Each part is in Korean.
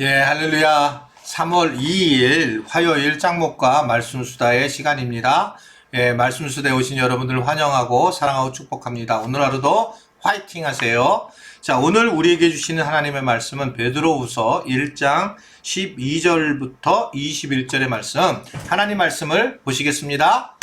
예, 할렐루야. 3월 2일 화요일 짱목과 말씀수다의 시간입니다. 예, 말씀수다에 오신 여러분들 환영하고 사랑하고 축복합니다. 오늘 하루도 화이팅 하세요. 자, 오늘 우리에게 주시는 하나님의 말씀은 베드로후서 1장 12절부터 21절의 말씀, 하나님 말씀을 보시겠습니다.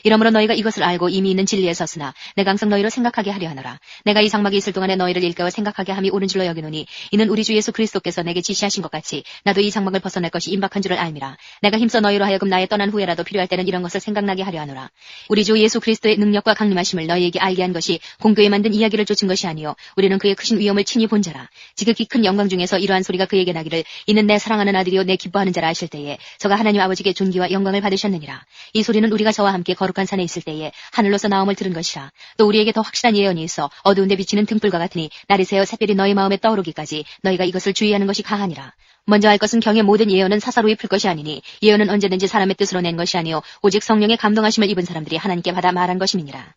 이러므로 너희가 이것을 알고 이미 있는 진리에 섰으나 내가 항상 너희로 생각하게 하려 하노라. 내가 이 장막에 있을 동안에 너희를 일깨워 생각하게 함이 옳은 줄로 여기노니 이는 우리 주 예수 그리스도께서 내게 지시하신 것 같이 나도 이 장막을 벗어날 것이 임박한 줄을 알미라. 내가 힘써 너희로 하여금 나의 떠난 후에라도 필요할 때는 이런 것을 생각나게 하려 하노라. 우리 주 예수 그리스도의 능력과 강림하심을 너희에게 알게 한 것이 공교에 만든 이야기를 쫓은 것이 아니요 우리는 그의 크신 위엄을 친히 본 자라. 지극히 큰 영광 중에서 이러한 소리가 그에게 나기를 이는 내 사랑하는 아들이요 내 기뻐하는 자라 하실 때에 저가 하나님 아버지께 존귀와 영광을 받으셨느니라. 이 소리는 우리가 저와 함께 거룩한 산에 있을 때에 하늘로서 나옴을 들은 것이라. 또 우리에게 더 확실한 예언이 있어 어두운데 비치는 등불과 같으니 날이 새어 샛별이 너희 마음에 떠오르기까지 너희가 이것을 주의하는 것이 가하니라. 먼저 할 것은 경의 모든 예언은 사사로이 풀 것이 아니니 예언은 언제든지 사람의 뜻으로 낸 것이 아니요 오직 성령의 감동하심을 입은 사람들이 하나님께 받아 말한 것임이니라.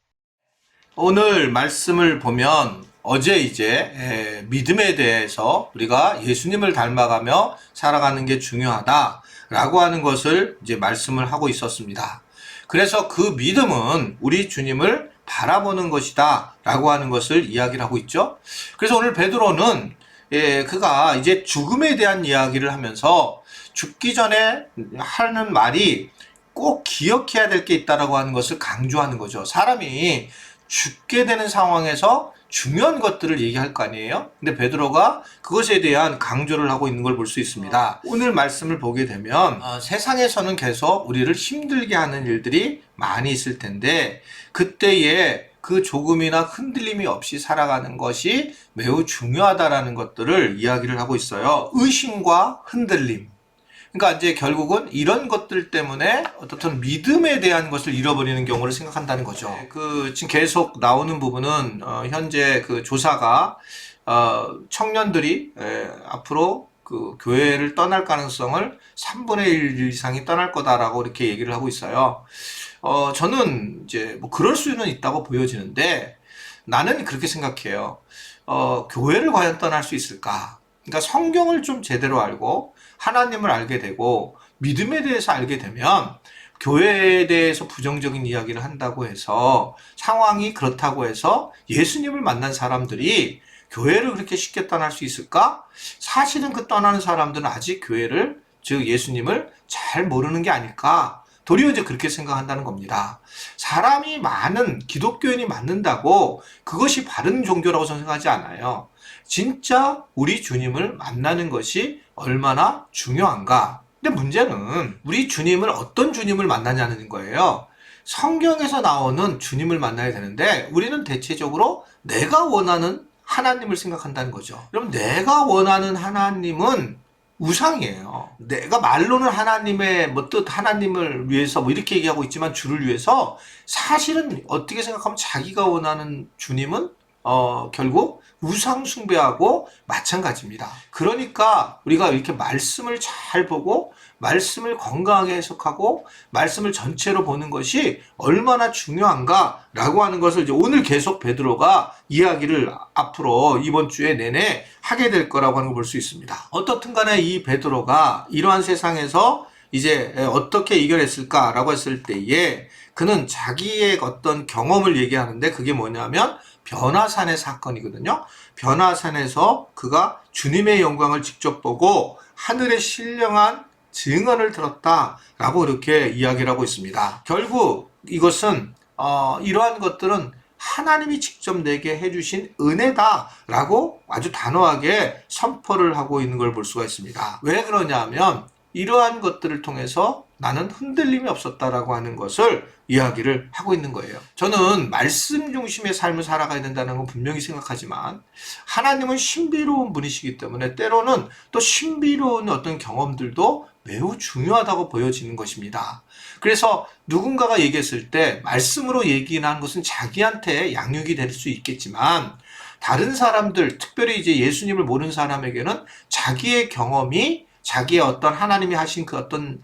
오늘 말씀을 보면 어제 이제 믿음에 대해서 우리가 예수님을 닮아가며 살아가는 게 중요하다라고 하는 것을 이제 말씀을 하고 있었습니다. 그래서 그 믿음은 우리 주님을 바라보는 것이다 라고 하는 것을 이야기를 하고 있죠. 그래서 오늘 베드로는 그가 이제 죽음에 대한 이야기를 하면서 죽기 전에 하는 말이 꼭 기억해야 될 게 있다라고 하는 것을 강조하는 거죠. 사람이 죽게 되는 상황에서 중요한 것들을 얘기할 거 아니에요? 근데 베드로가 그것에 대한 강조를 하고 있는 걸 볼 수 있습니다. 오늘 말씀을 보게 되면 세상에서는 계속 우리를 힘들게 하는 일들이 많이 있을 텐데 그때에 그 조금이나 흔들림이 없이 살아가는 것이 매우 중요하다라는 것들을 이야기를 하고 있어요. 의심과 흔들림. 그러니까 이제 결국은 이런 것들 때문에 어떻든 믿음에 대한 것을 잃어버리는 경우를 생각한다는 거죠. 지금 계속 나오는 부분은 현재 그 조사가 청년들이 앞으로 그 교회를 떠날 가능성을 3분의 1 이상이 떠날 거다라고 이렇게 얘기를 하고 있어요. 저는 이제 뭐 그럴 수는 있다고 보여지는데 나는 그렇게 생각해요. 교회를 과연 떠날 수 있을까? 그러니까 성경을 좀 제대로 알고 하나님을 알게 되고 믿음에 대해서 알게 되면 교회에 대해서 부정적인 이야기를 한다고 해서 상황이 그렇다고 해서 예수님을 만난 사람들이 교회를 그렇게 쉽게 떠날 수 있을까? 사실은 그 떠나는 사람들은 아직 교회를, 즉 예수님을 잘 모르는 게 아닐까? 도리어 이제 그렇게 생각한다는 겁니다. 사람이 많은 기독교인이 많는다고 그것이 바른 종교라고 저는 생각하지 않아요. 진짜 우리 주님을 만나는 것이 얼마나 중요한가? 근데 문제는 우리 주님을 어떤 주님을 만나냐는 거예요. 성경에서 나오는 주님을 만나야 되는데 우리는 대체적으로 내가 원하는 하나님을 생각한다는 거죠. 여러분, 내가 원하는 하나님은 우상이에요. 내가 말로는 하나님의 뜻, 하나님을 위해서 이렇게 얘기하고 있지만 주를 위해서 사실은 어떻게 생각하면 자기가 원하는 주님은 결국 우상 숭배하고 마찬가지입니다. 그러니까 우리가 이렇게 말씀을 잘 보고 말씀을 건강하게 해석하고 말씀을 전체로 보는 것이 얼마나 중요한가라고 하는 것을 이제 오늘 계속 베드로가 이야기를 앞으로 이번 주에 내내 하게 될 거라고 하는 걸 볼 수 있습니다. 어떻든 간에 이 베드로가 이러한 세상에서 이제 어떻게 이겨냈을까라고 했을 때에 그는 자기의 어떤 경험을 얘기하는데 그게 뭐냐면 변화산의 사건이거든요. 변화산에서 그가 주님의 영광을 직접 보고 하늘의 신령한 증언을 들었다라고 이렇게 이야기를 하고 있습니다. 결국 이것은 이러한 것들은 하나님이 직접 내게 해주신 은혜다라고 아주 단호하게 선포를 하고 있는 걸 볼 수가 있습니다. 왜 그러냐면 이러한 것들을 통해서 나는 흔들림이 없었다라고 하는 것을 이야기를 하고 있는 거예요. 저는 말씀 중심의 삶을 살아가야 된다는 건 분명히 생각하지만 하나님은 신비로운 분이시기 때문에 때로는 또 신비로운 어떤 경험들도 매우 중요하다고 보여지는 것입니다. 그래서 누군가가 얘기했을 때 말씀으로 얘기하는 것은 자기한테 양육이 될 수 있겠지만 다른 사람들, 특별히 이제 예수님을 모르는 사람에게는 자기의 경험이 자기의 어떤 하나님이 하신 그 어떤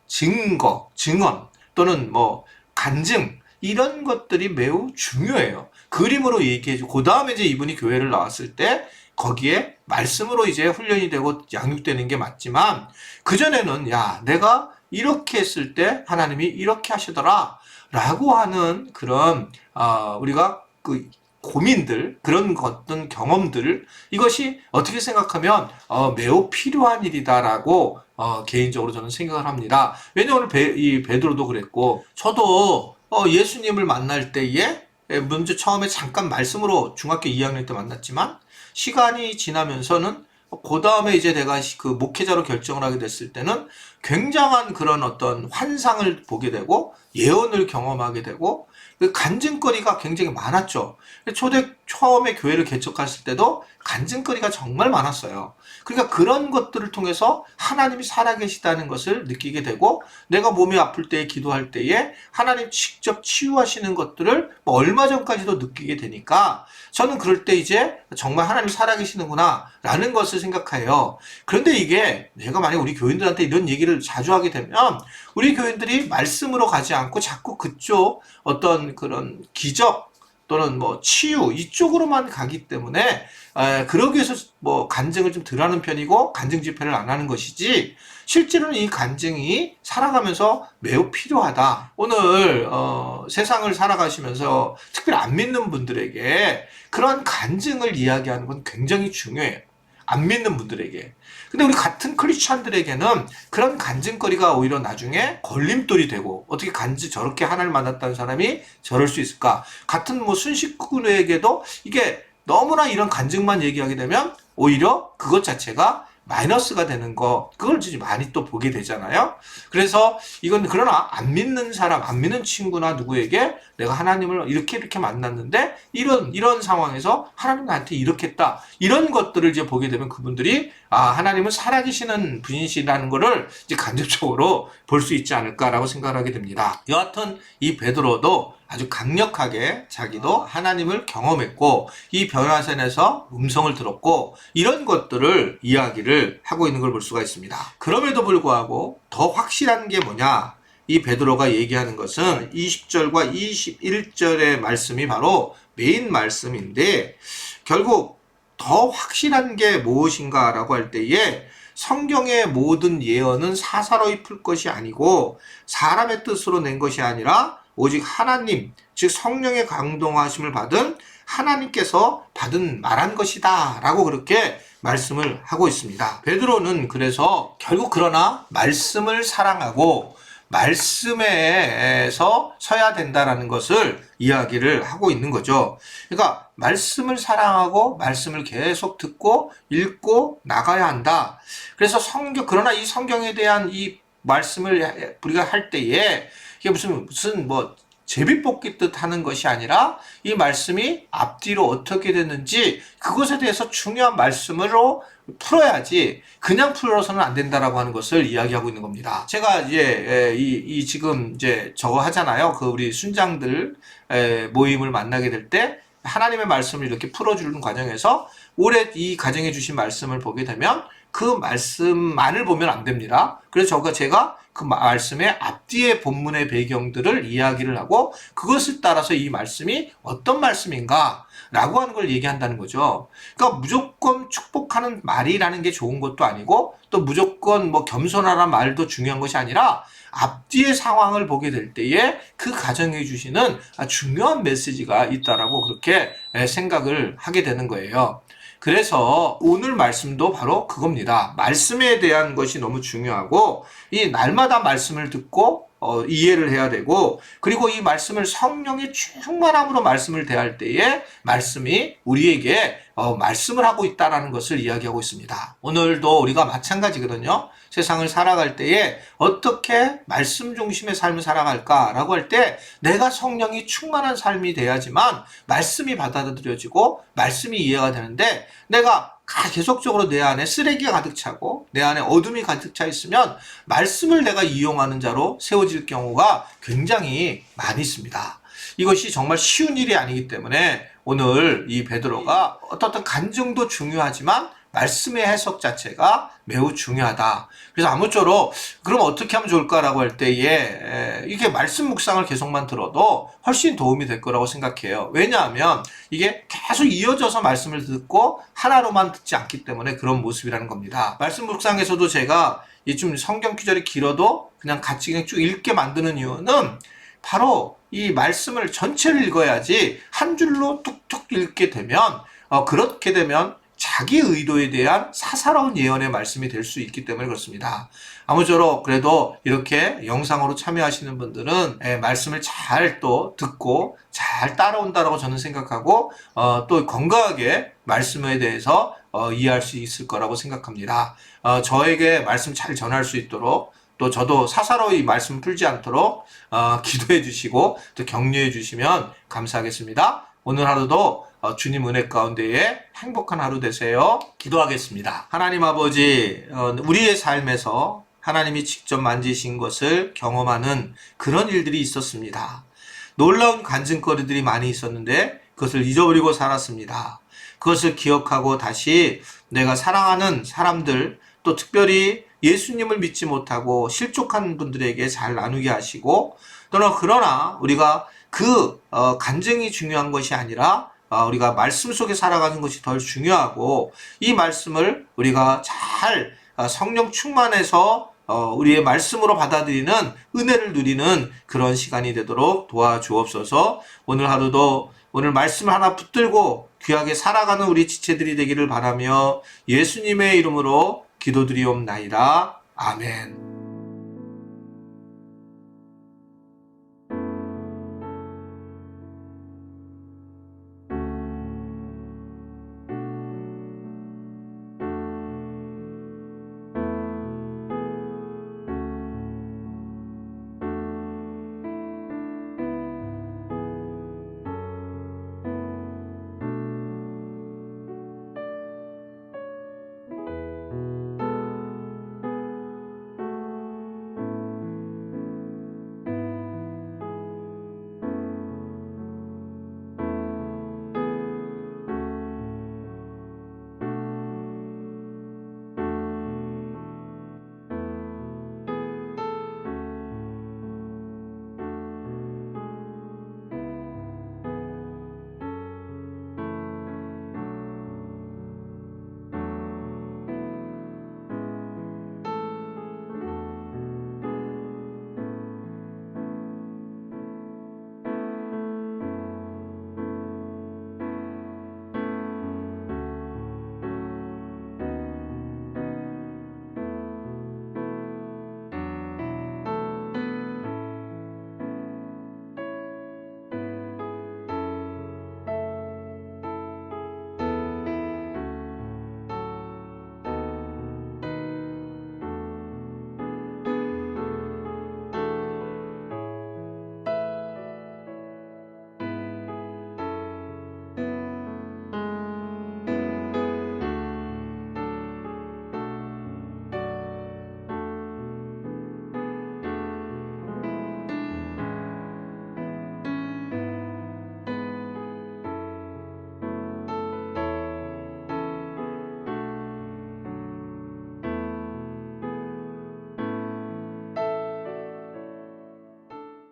증거, 증언 또는 뭐 간증 이런 것들이 매우 중요해요. 그림으로 얘기해주고, 그 다음에 이제 이분이 교회를 나왔을 때 거기에 말씀으로 이제 훈련이 되고 양육되는 게 맞지만, 그전에는 야, 내가 이렇게 했을 때 하나님이 이렇게 하시더라 라고 하는 그런 우리가 그 고민들, 그런 어떤 경험들, 이것이 어떻게 생각하면 매우 필요한 일이다라고 개인적으로 저는 생각을 합니다. 왜냐하면 오늘 이 베드로도 그랬고, 저도 예수님을 만날 때에 먼저 처음에 잠깐 말씀으로 중학교 2학년 때 만났지만, 시간이 지나면서는 그 다음에 이제 내가 그 목회자로 결정을 하게 됐을 때는 굉장한 그런 어떤 환상을 보게 되고 예언을 경험하게 되고 그 간증거리가 굉장히 많았죠. 처음에 교회를 개척했을 때도 간증거리가 정말 많았어요. 그러니까 그런 것들을 통해서 하나님이 살아계시다는 것을 느끼게 되고, 내가 몸이 아플 때에 기도할 때에 하나님 직접 치유하시는 것들을 얼마 전까지도 느끼게 되니까, 저는 그럴 때 이제 정말 하나님 살아계시는구나 라는 것을 생각해요. 그런데 이게 내가 만약 우리 교인들한테 이런 얘기를 자주 하게 되면 우리 교인들이 말씀으로 가지 않고 자꾸 그쪽 어떤 그런 기적 또는 뭐 치유 이쪽으로만 가기 때문에 그러기 위해서 뭐 간증을 좀 덜 하는 편이고 간증 집회를 안 하는 것이지, 실제로는 이 간증이 살아가면서 매우 필요하다. 오늘 세상을 살아가시면서 특별히 안 믿는 분들에게 그런 간증을 이야기하는 건 굉장히 중요해요. 안 믿는 분들에게. 근데 우리 같은 크리스찬들에게는 그런 간증거리가 오히려 나중에 걸림돌이 되고, 어떻게 저렇게 하나님을 만났다는 사람이 저럴 수 있을까? 같은 뭐 순식구에게도 이게 너무나 이런 간증만 얘기하게 되면 오히려 그것 자체가 마이너스가 되는 거, 그걸 이제 많이 또 보게 되잖아요. 그래서 이건 그러나 안 믿는 사람, 안 믿는 친구나 누구에게 내가 하나님을 이렇게 만났는데 이런 상황에서 하나님 나한테 이렇게 했다, 이런 것들을 이제 보게 되면 그분들이 하나님은 살아계시는 분이시라는 거를 이제 간접적으로 볼 수 있지 않을까라고 생각을 하게 됩니다. 여하튼 이 베드로도 아주 강력하게 자기도 하나님을 경험했고 이 변화산에서 음성을 들었고 이런 것들을 이야기를 하고 있는 걸 볼 수가 있습니다. 그럼에도 불구하고 더 확실한 게 뭐냐? 이 베드로가 얘기하는 것은 20절과 21절의 말씀이 바로 메인 말씀인데, 결국 더 확실한 게 무엇인가라고 할 때에 성경의 모든 예언은 사사로이 풀 것이 아니고 사람의 뜻으로 낸 것이 아니라 오직 하나님, 즉 성령의 강동하심을 받은 하나님께서 말한 것이다 라고 그렇게 말씀을 하고 있습니다. 베드로는 그래서 결국 그러나 말씀을 사랑하고 말씀에서 서야 된다라는 것을 이야기를 하고 있는 거죠. 그러니까 말씀을 사랑하고 말씀을 계속 듣고 읽고 나가야 한다. 그래서 그러나 이 성경에 대한 이 말씀을 우리가 할 때에 이게 무슨 뭐 제비뽑기 뜻 하는 것이 아니라 이 말씀이 앞뒤로 어떻게 됐는지 그것에 대해서 중요한 말씀으로 풀어야지 그냥 풀어서는 안 된다라고 하는 것을 이야기하고 있는 겁니다. 제가 이제 지금 이제 저거 하잖아요. 그 우리 순장들 모임을 만나게 될 때 하나님의 말씀을 이렇게 풀어주는 과정에서 올해 이 가정해 주신 말씀을 보게 되면 그 말씀만을 보면 안 됩니다. 그래서 제가 그 말씀의 앞뒤의 본문의 배경들을 이야기를 하고 그것을 따라서 이 말씀이 어떤 말씀인가 라고 하는 걸 얘기한다는 거죠. 그러니까 무조건 축복하는 말이라는 게 좋은 것도 아니고 또 무조건 뭐 겸손하라는 말도 중요한 것이 아니라 앞뒤의 상황을 보게 될 때에 그 가정해 주시는 중요한 메시지가 있다라고 그렇게 생각을 하게 되는 거예요. 그래서 오늘 말씀도 바로 그겁니다. 말씀에 대한 것이 너무 중요하고 이 날마다 말씀을 듣고 이해를 해야 되고, 그리고 이 말씀을 성령의 충만함으로 말씀을 대할 때에 말씀이 우리에게 말씀을 하고 있다는 것을 이야기하고 있습니다. 오늘도 우리가 마찬가지거든요. 세상을 살아갈 때에 어떻게 말씀 중심의 삶을 살아갈까라고 할 때 내가 성령이 충만한 삶이 돼야지만 말씀이 받아들여지고 말씀이 이해가 되는데, 내가 계속적으로 내 안에 쓰레기가 가득 차고 내 안에 어둠이 가득 차 있으면 말씀을 내가 이용하는 자로 세워질 경우가 굉장히 많이 있습니다. 이것이 정말 쉬운 일이 아니기 때문에 오늘 이 베드로가 어떤 간증도 중요하지만 말씀의 해석 자체가 매우 중요하다. 그래서 아무쪼록 그럼 어떻게 하면 좋을까라고 할 때에 이게 말씀 묵상을 계속만 들어도 훨씬 도움이 될 거라고 생각해요. 왜냐하면 이게 계속 이어져서 말씀을 듣고 하나로만 듣지 않기 때문에 그런 모습이라는 겁니다. 말씀 묵상에서도 제가 이 좀 성경 구절이 길어도 그냥 같이 그냥 쭉 읽게 만드는 이유는 바로 이 말씀을 전체를 읽어야지 한 줄로 뚝뚝 읽게 되면 그렇게 되면 자기 의도에 대한 사사로운 예언의 말씀이 될 수 있기 때문에 그렇습니다. 아무쪼록 그래도 이렇게 영상으로 참여하시는 분들은 말씀을 잘 또 듣고 잘 따라온다라고 저는 생각하고 또 건강하게 말씀에 대해서 이해할 수 있을 거라고 생각합니다. 저에게 말씀 잘 전할 수 있도록 또 저도 사사로이 말씀 풀지 않도록 기도해 주시고 또 격려해 주시면 감사하겠습니다. 오늘 하루도 주님 은혜 가운데에 행복한 하루 되세요. 기도하겠습니다. 하나님 아버지, 우리의 삶에서 하나님이 직접 만지신 것을 경험하는 그런 일들이 있었습니다. 놀라운 간증거리들이 많이 있었는데 그것을 잊어버리고 살았습니다. 그것을 기억하고 다시 내가 사랑하는 사람들, 또 특별히 예수님을 믿지 못하고 실족한 분들에게 잘 나누게 하시고, 또는 그러나 우리가 그 간증이 중요한 것이 아니라 우리가 말씀 속에 살아가는 것이 더 중요하고, 이 말씀을 우리가 잘 성령 충만해서 우리의 말씀으로 받아들이는 은혜를 누리는 그런 시간이 되도록 도와주옵소서. 오늘 하루도 오늘 말씀을 하나 붙들고 귀하게 살아가는 우리 지체들이 되기를 바라며 예수님의 이름으로 기도드리옵나이다. 아멘.